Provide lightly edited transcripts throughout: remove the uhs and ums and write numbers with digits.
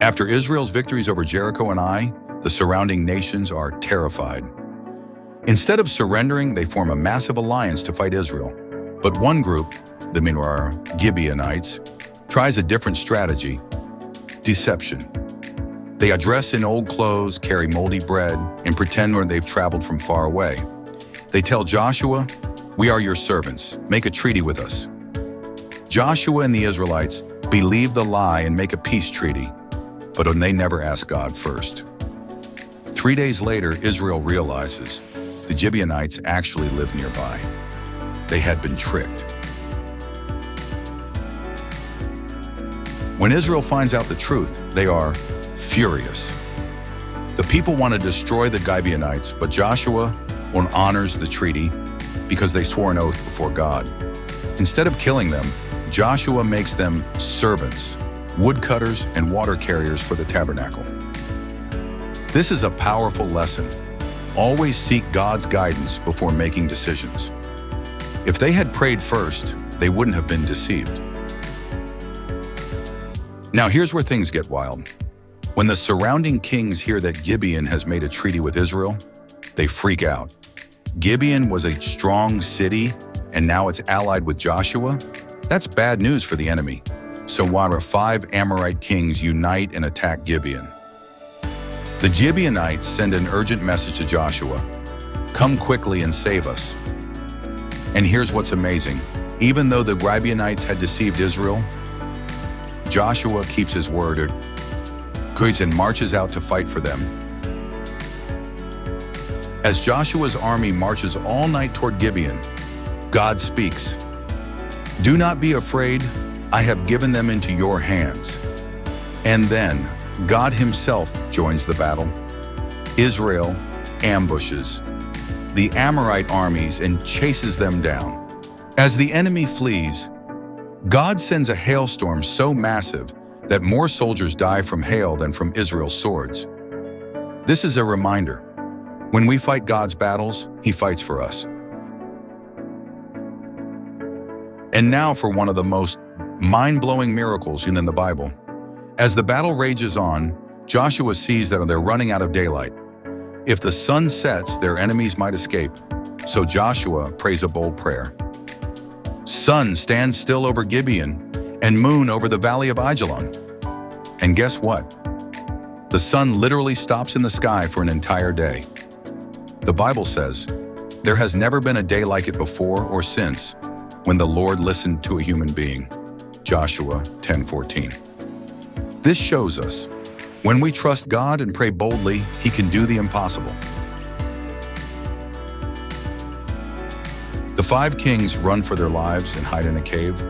After Israel's victories over Jericho and Ai, the surrounding nations are terrified. Instead of surrendering, they form a massive alliance to fight Israel. But one group, the Gibeonites, tries a different strategy: deception. They dress in old clothes, carry moldy bread, and pretend they've traveled from far away. They tell Joshua, "We are your servants. Make a treaty with us." Joshua and the Israelites believe the lie and make a peace treaty, but they never ask God first. 3 days later, Israel realizes the Gibeonites actually live nearby. They had been tricked. When Israel finds out the truth, they are furious. The people want to destroy the Gibeonites, but Joshua honors the treaty because they swore an oath before God. Instead of killing them, Joshua makes them servants, woodcutters, and water carriers for the tabernacle. This is a powerful lesson. Always seek God's guidance before making decisions. If they had prayed first, they wouldn't have been deceived. Now here's where things get wild. When the surrounding kings hear that Gibeon has made a treaty with Israel, they freak out. Gibeon was a strong city, and now it's allied with Joshua? That's bad news for the enemy. So why do 5 Amorite kings unite and attack Gibeon? The Gibeonites send an urgent message to Joshua: "Come quickly and save us." And here's what's amazing. Even though the Gibeonites had deceived Israel, Joshua keeps his word and marches out to fight for them. As Joshua's army marches all night toward Gibeon, God speaks, "Do not be afraid, I have given them into your hands." And then God himself joins the battle. Israel ambushes the Amorite armies and chases them down. As the enemy flees, God sends a hailstorm so massive that more soldiers die from hail than from Israel's swords. This is a reminder. When we fight God's battles, he fights for us. And now for one of the most mind-blowing miracles in the Bible. As the battle rages on, Joshua sees that they're running out of daylight. If the sun sets, their enemies might escape. So Joshua prays a bold prayer. "Sun, stand still over Gibeon, and moon over the valley of Ajalon." And guess what? The sun literally stops in the sky for an entire day. The Bible says, there has never been a day like it before or since when the Lord listened to a human being. Joshua 10:14. This shows us, when we trust God and pray boldly, he can do the impossible. The 5 kings run for their lives and hide in a cave,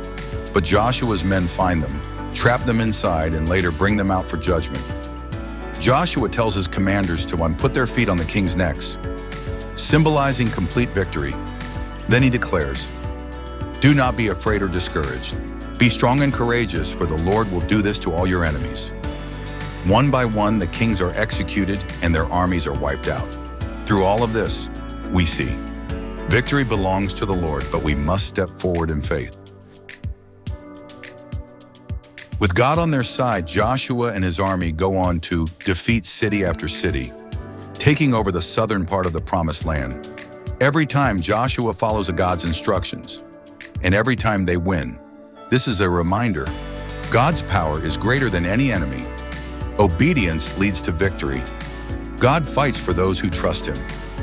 but Joshua's men find them, trap them inside, and later bring them out for judgment. Joshua tells his commanders to put their feet on the king's necks, symbolizing complete victory. Then he declares, "Do not be afraid or discouraged. Be strong and courageous, for the Lord will do this to all your enemies." One by one, the kings are executed and their armies are wiped out. Through all of this, we see victory belongs to the Lord, but we must step forward in faith. With God on their side, Joshua and his army go on to defeat city after city, taking over the southern part of the Promised Land. Every time Joshua follows God's instructions, and every time they win. This is a reminder, God's power is greater than any enemy. Obedience leads to victory. God fights for those who trust him.